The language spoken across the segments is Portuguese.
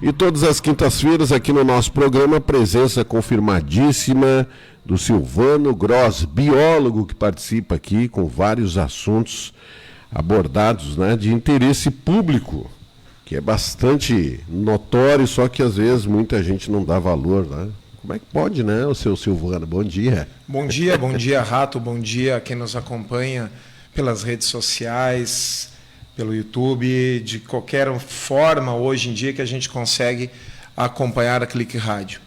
E todas as quintas-feiras aqui no nosso programa, presença confirmadíssima do Silvano Gross, biólogo que participa aqui com vários assuntos abordados, né, de interesse público, que é bastante notório, só que às vezes muita gente não dá valor, né? Como é que pode, né, o seu Silvano? Bom dia. Bom dia, Rato, bom dia a quem nos acompanha pelas redes sociais, pelo YouTube, de qualquer forma hoje em dia que a gente consegue acompanhar a Clique Rádio.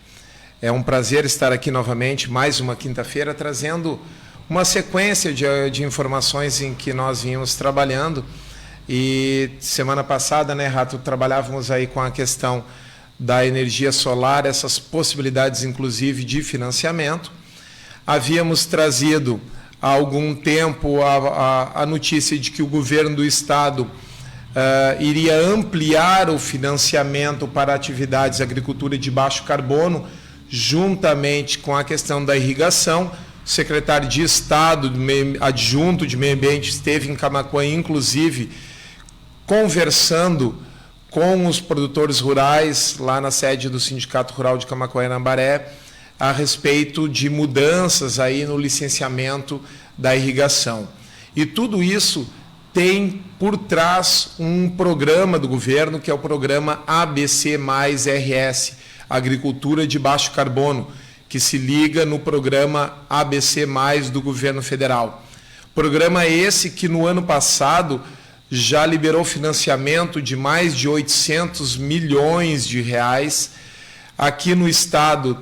É um prazer estar aqui novamente, mais uma quinta-feira, trazendo uma sequência de informações em que nós vínhamos trabalhando. E semana passada, né, Rato, trabalhávamos aí com a questão da energia solar, essas possibilidades inclusive de financiamento. Havíamos trazido há algum tempo a notícia de que o governo do estado iria ampliar o financiamento para atividades de agricultura de baixo carbono, juntamente com a questão da irrigação. O secretário de Estado, adjunto de Meio Ambiente, esteve em Camaquã, inclusive, conversando com os produtores rurais, lá na sede do Sindicato Rural de Camaquã e Nambaré, a respeito de mudanças aí no licenciamento da irrigação. E tudo isso tem por trás um programa do governo, que é o programa ABC+RS, Agricultura de Baixo Carbono, que se liga no programa ABC+, do governo federal. Programa esse que no ano passado já liberou financiamento de mais de 800 milhões de reais. Aqui no estado,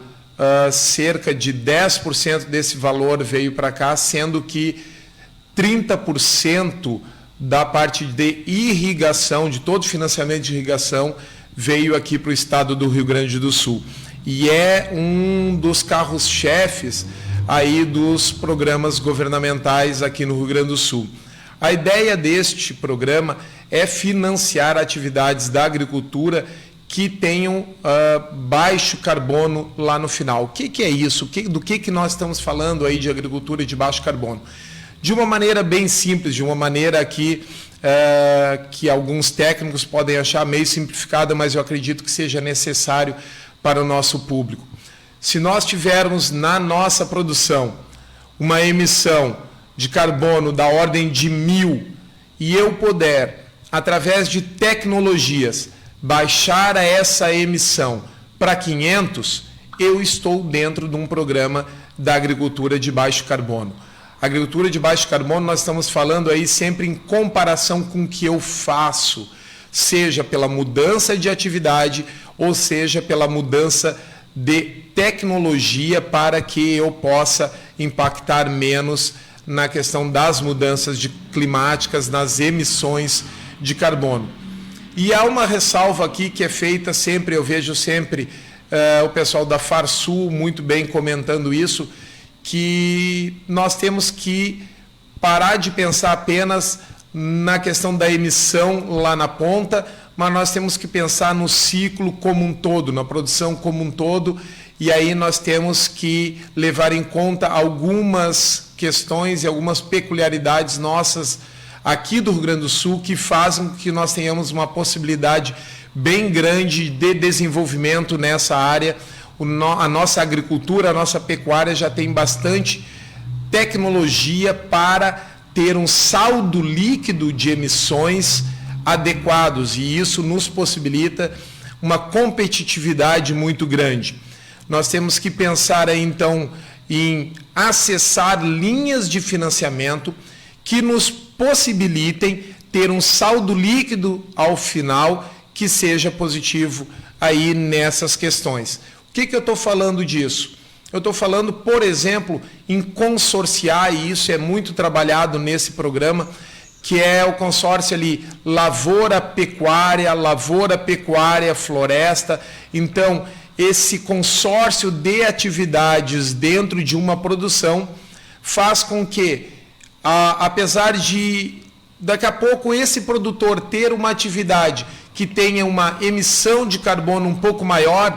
cerca de 10% desse valor veio para cá, sendo que 30% da parte de irrigação, de todo o financiamento de irrigação, veio aqui para o estado do Rio Grande do Sul. E é um dos carros-chefes aí dos programas governamentais aqui no Rio Grande do Sul. A ideia deste programa é financiar atividades da agricultura que tenham baixo carbono lá no final. O que é isso? Do que nós estamos falando aí de agricultura de baixo carbono? De uma maneira bem simples, de uma maneira que alguns técnicos podem achar meio simplificada, mas eu acredito que seja necessário para o nosso público. Se nós tivermos na nossa produção uma emissão de carbono da ordem de 1.000 e eu puder, através de tecnologias, baixar essa emissão para 500, eu estou dentro de um programa da agricultura de baixo carbono. Agricultura de baixo carbono, nós estamos falando aí sempre em comparação com o que eu faço, seja pela mudança de atividade ou seja pela mudança de tecnologia para que eu possa impactar menos na questão das mudanças climáticas, nas emissões de carbono. E há uma ressalva aqui que é feita sempre, eu vejo sempre o pessoal da Farsul muito bem comentando isso, que nós temos que parar de pensar apenas na questão da emissão lá na ponta, mas nós temos que pensar no ciclo como um todo, na produção como um todo, e aí nós temos que levar em conta algumas questões e algumas peculiaridades nossas aqui do Rio Grande do Sul que fazem com que nós tenhamos uma possibilidade bem grande de desenvolvimento nessa área. A nossa agricultura, a nossa pecuária já tem bastante tecnologia para ter um saldo líquido de emissões adequados e isso nos possibilita uma competitividade muito grande. Nós temos que pensar aí, então, em acessar linhas de financiamento que nos possibilitem ter um saldo líquido ao final que seja positivo aí nessas questões. O que eu estou falando disso? Eu estou falando, por exemplo, em consorciar, e isso é muito trabalhado nesse programa, que é o consórcio ali lavoura, pecuária, floresta. Então, esse consórcio de atividades dentro de uma produção faz com que, apesar de daqui a pouco esse produtor ter uma atividade que tenha uma emissão de carbono um pouco maior,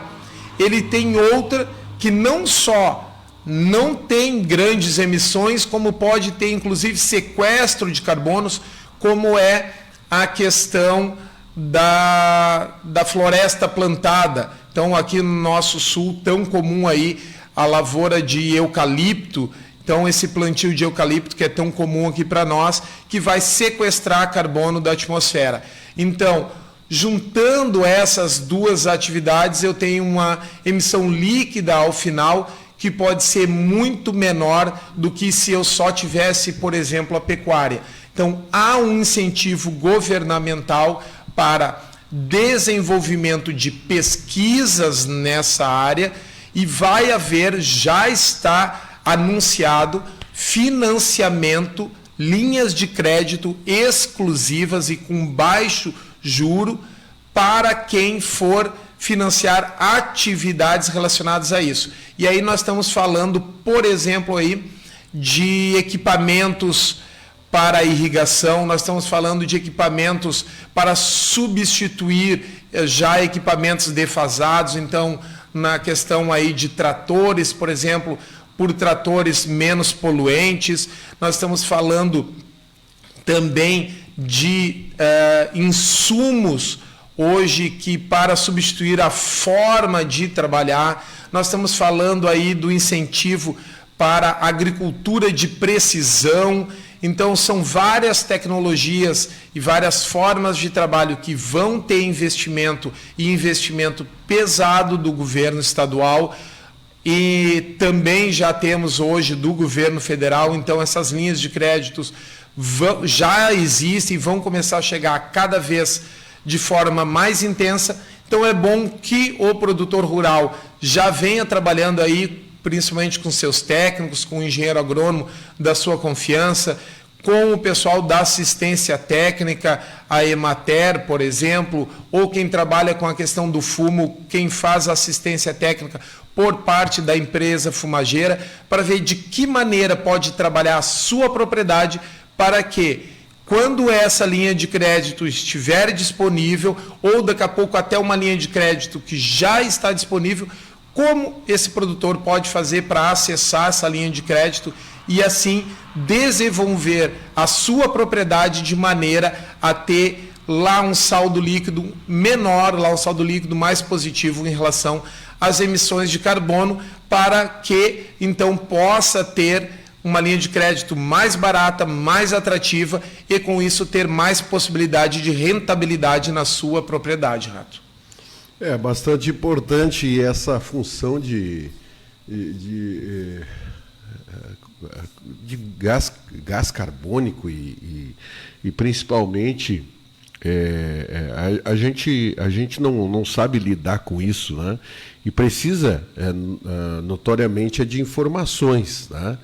ele tem outra que não só não tem grandes emissões, como pode ter inclusive sequestro de carbonos, como é a questão da floresta plantada. Então, aqui no nosso sul, tão comum aí a lavoura de eucalipto. Então, esse plantio de eucalipto que é tão comum aqui para nós, que vai sequestrar carbono da atmosfera. Então, juntando essas duas atividades, eu tenho uma emissão líquida ao final que pode ser muito menor do que se eu só tivesse, por exemplo, a pecuária. Então, há um incentivo governamental para desenvolvimento de pesquisas nessa área e vai haver, já está anunciado, financiamento, linhas de crédito exclusivas e com baixo juro para quem for financiar atividades relacionadas a isso. E aí nós estamos falando, por exemplo, aí de equipamentos para irrigação, nós estamos falando de equipamentos para substituir já equipamentos defasados, então na questão aí de tratores, por exemplo, por tratores menos poluentes, nós estamos falando também de insumos hoje que para substituir a forma de trabalhar, nós estamos falando aí do incentivo para a agricultura de precisão. Então, são várias tecnologias e várias formas de trabalho que vão ter investimento e investimento pesado do governo estadual e também já temos hoje do governo federal. Então, essas linhas de créditos já existem e vão começar a chegar cada vez de forma mais intensa. Então, é bom que o produtor rural já venha trabalhando aí, principalmente com seus técnicos, com o engenheiro agrônomo da sua confiança, com o pessoal da assistência técnica, a Emater, por exemplo, ou quem trabalha com a questão do fumo, quem faz assistência técnica por parte da empresa fumageira, para ver de que maneira pode trabalhar a sua propriedade para que, quando essa linha de crédito estiver disponível, ou daqui a pouco até uma linha de crédito que já está disponível, como esse produtor pode fazer para acessar essa linha de crédito e assim desenvolver a sua propriedade de maneira a ter lá um saldo líquido menor, lá um saldo líquido mais positivo em relação às emissões de carbono, para que então possa ter uma linha de crédito mais barata, mais atrativa e com isso ter mais possibilidade de rentabilidade na sua propriedade, Rato. É bastante importante essa função de gás carbônico e principalmente a gente não sabe lidar com isso, né? E precisa notoriamente de informações, né?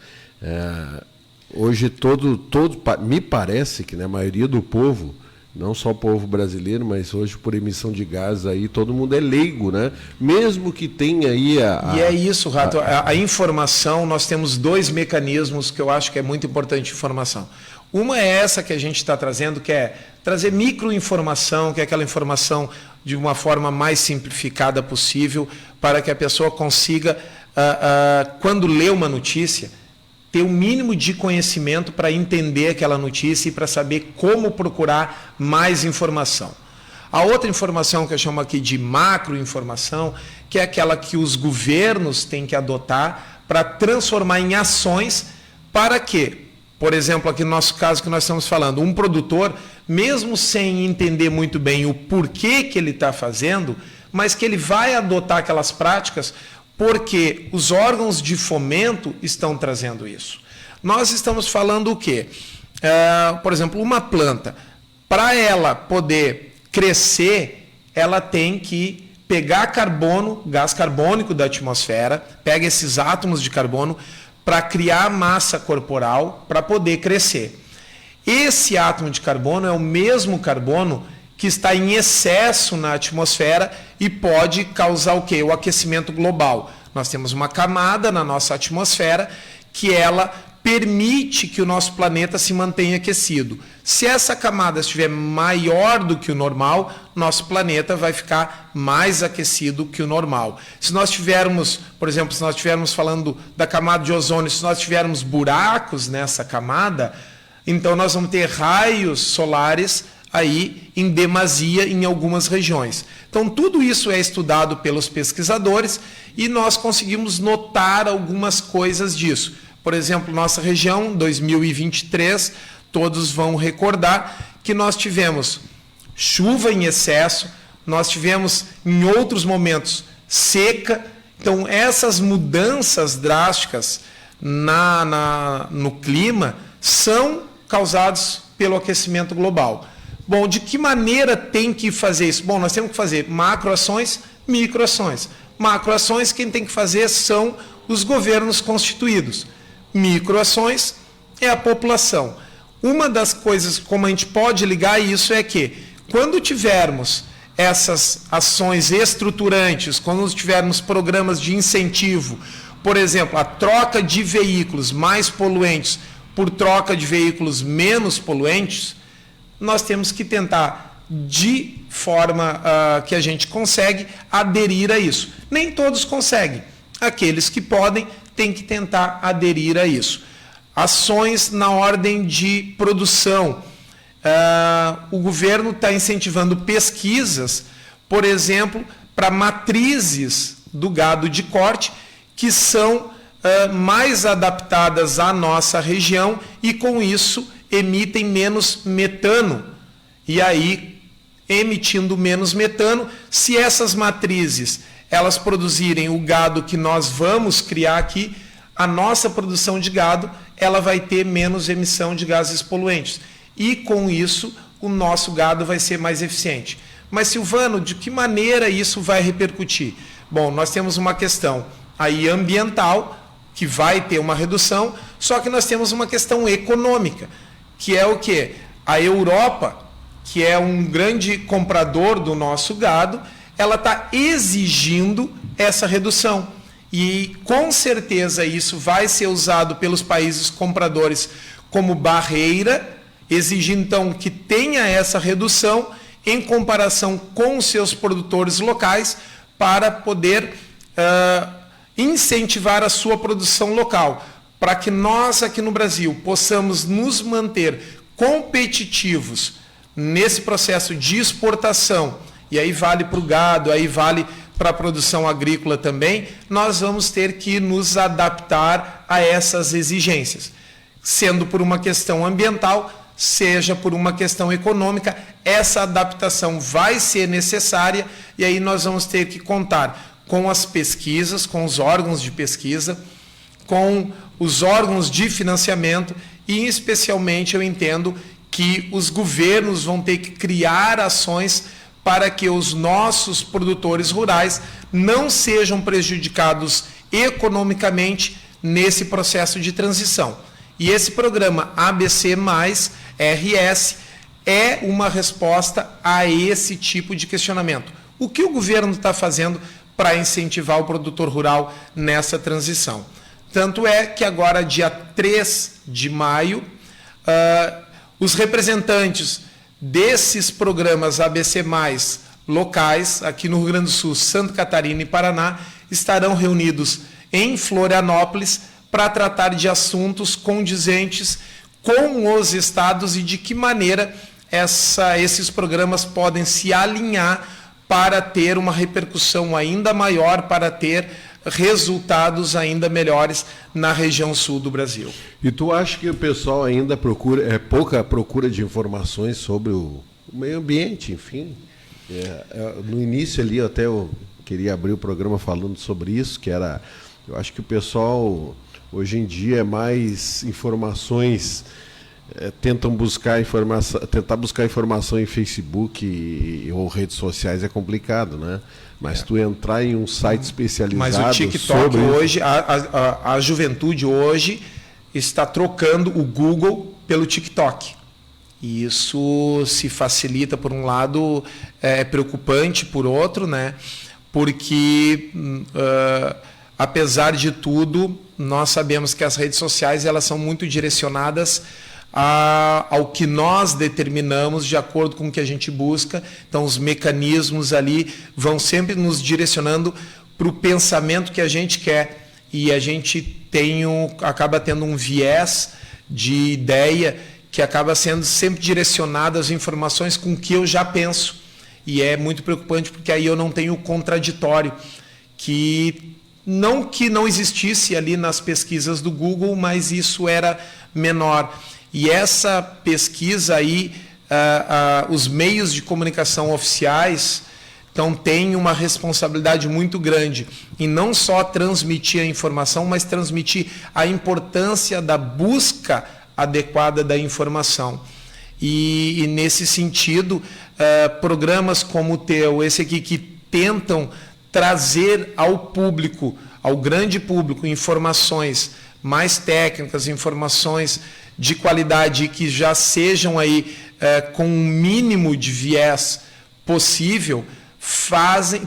Hoje me parece que, né, a maioria do povo, não só o povo brasileiro, mas hoje por emissão de gases aí, todo mundo é leigo, né? Mesmo que tenha aí E é isso, Rato, a informação, nós temos dois mecanismos que eu acho que é muito importante informação. Uma é essa que a gente está trazendo, que é trazer microinformação, que é aquela informação de uma forma mais simplificada possível, para que a pessoa consiga, quando lê uma notícia, ter o mínimo de conhecimento para entender aquela notícia e para saber como procurar mais informação. A outra informação que eu chamo aqui de macroinformação, que é aquela que os governos têm que adotar para transformar em ações para que, por exemplo, aqui no nosso caso que nós estamos falando, um produtor, mesmo sem entender muito bem o porquê que ele está fazendo, mas que ele vai adotar aquelas práticas porque os órgãos de fomento estão trazendo isso. Nós estamos falando o quê? Por exemplo, uma planta, para ela poder crescer, ela tem que pegar carbono, gás carbônico da atmosfera, pega esses átomos de carbono para criar massa corporal para poder crescer. Esse átomo de carbono é o mesmo carbono que está em excesso na atmosfera e pode causar o quê? O aquecimento global. Nós temos uma camada na nossa atmosfera que ela permite que o nosso planeta se mantenha aquecido. Se essa camada estiver maior do que o normal, nosso planeta vai ficar mais aquecido que o normal. Se nós tivermos, por exemplo, se nós estivermos falando da camada de ozônio, se nós tivermos buracos nessa camada, então nós vamos ter raios solares aí em demasia em algumas regiões. Então, tudo isso é estudado pelos pesquisadores e nós conseguimos notar algumas coisas disso. Por exemplo, nossa região, 2023, todos vão recordar que nós tivemos chuva em excesso, nós tivemos, em outros momentos, seca. Então, essas mudanças drásticas no clima são causadas pelo aquecimento global. Bom, de que maneira tem que fazer isso? Bom, nós temos que fazer macroações, microações. Macroações, quem tem que fazer são os governos constituídos. Microações é a população. Uma das coisas como a gente pode ligar isso é que, quando tivermos essas ações estruturantes, quando tivermos programas de incentivo, por exemplo, a troca de veículos mais poluentes por troca de veículos menos poluentes, nós temos que tentar, de forma que a gente consegue, aderir a isso. Nem todos conseguem. Aqueles que podem têm que tentar aderir a isso. Ações na ordem de produção. O governo está incentivando pesquisas, por exemplo, para matrizes do gado de corte, que são mais adaptadas à nossa região e, com isso, emitem menos metano. E aí, emitindo menos metano, se essas matrizes elas produzirem o gado que nós vamos criar aqui, a nossa produção de gado ela vai ter menos emissão de gases poluentes. E, com isso, o nosso gado vai ser mais eficiente. Mas, Silvano, de que maneira isso vai repercutir? Bom, nós temos uma questão aí ambiental, que vai ter uma redução, só que nós temos uma questão econômica, que é o quê? A Europa, que é um grande comprador do nosso gado, ela está exigindo essa redução. E, com certeza, isso vai ser usado pelos países compradores como barreira, exigindo, então, que tenha essa redução em comparação com os seus produtores locais para poder incentivar a sua produção local, para que nós aqui no Brasil possamos nos manter competitivos nesse processo de exportação, e aí vale para o gado, aí vale para a produção agrícola também, nós vamos ter que nos adaptar a essas exigências, sendo por uma questão ambiental, seja por uma questão econômica, essa adaptação vai ser necessária, e aí nós vamos ter que contar com as pesquisas, com os órgãos de pesquisa, com os órgãos de financiamento e, especialmente, eu entendo que os governos vão ter que criar ações para que os nossos produtores rurais não sejam prejudicados economicamente nesse processo de transição. E esse programa ABC+, RS, é uma resposta a esse tipo de questionamento. O que o governo está fazendo para incentivar o produtor rural nessa transição? Tanto é que agora, dia 3 de maio, os representantes desses programas ABC+, locais, aqui no Rio Grande do Sul, Santa Catarina e Paraná, estarão reunidos em Florianópolis para tratar de assuntos condizentes com os estados e de que maneira esses programas podem se alinhar para ter uma repercussão ainda maior, para ter resultados ainda melhores na região sul do Brasil. E tu acha que o pessoal ainda procura, pouca procura de informações sobre o meio ambiente, enfim? No início ali, até eu queria abrir o programa falando sobre isso, que era, eu acho que o pessoal hoje em dia é mais informações, tentar buscar informação em Facebook ou redes sociais é complicado, né? Mas tu entrar em um site especializado. Mas o TikTok hoje, a juventude hoje está trocando o Google pelo TikTok. E isso se facilita, por um lado, é preocupante por outro, né? Porque apesar de tudo, nós sabemos que as redes sociais elas são muito direcionadas ao que nós determinamos de acordo com o que a gente busca. Então, os mecanismos ali vão sempre nos direcionando para o pensamento que a gente quer. E a gente acaba tendo um viés de ideia que acaba sendo sempre direcionada as informações com o que eu já penso. E é muito preocupante porque aí eu não tenho o contraditório, que não existisse ali nas pesquisas do Google, mas isso era menor. E essa pesquisa aí, os meios de comunicação oficiais, então, têm uma responsabilidade muito grande em não só transmitir a informação, mas transmitir a importância da busca adequada da informação. E nesse sentido, programas como o teu, esse aqui, que tentam trazer ao público, ao grande público, informações mais técnicas, informações de qualidade que já sejam aí com um mínimo de viés possível,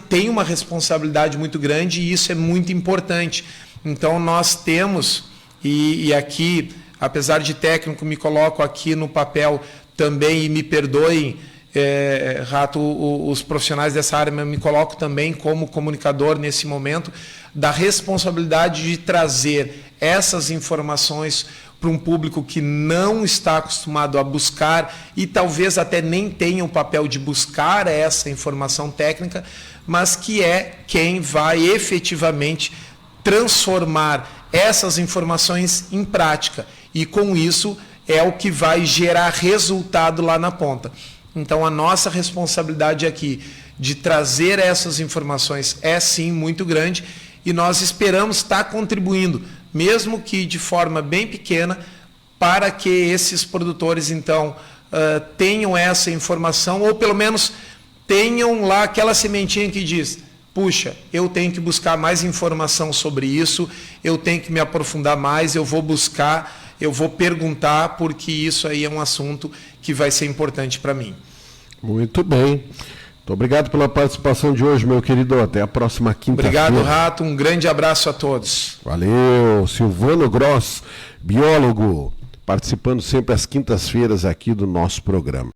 tem uma responsabilidade muito grande, e isso é muito importante. Então nós temos, e aqui, apesar de técnico, me coloco aqui no papel também, e me perdoem, Rato, os profissionais dessa área, me coloco também como comunicador nesse momento, da responsabilidade de trazer essas informações para um público que não está acostumado a buscar e talvez até nem tenha o papel de buscar essa informação técnica, mas que é quem vai efetivamente transformar essas informações em prática. E com isso é o que vai gerar resultado lá na ponta. Então a nossa responsabilidade aqui de trazer essas informações é sim muito grande, e nós esperamos estar contribuindo, mesmo que de forma bem pequena, para que esses produtores, então, tenham essa informação, ou pelo menos tenham lá aquela sementinha que diz: puxa, eu tenho que buscar mais informação sobre isso, eu tenho que me aprofundar mais, eu vou buscar, eu vou perguntar, porque isso aí é um assunto que vai ser importante para mim. Muito bem. Muito obrigado pela participação de hoje, meu querido. Até a próxima quinta-feira. Obrigado, Rato. Um grande abraço a todos. Valeu. Silvano Gross, biólogo, participando sempre às quintas-feiras aqui do nosso programa.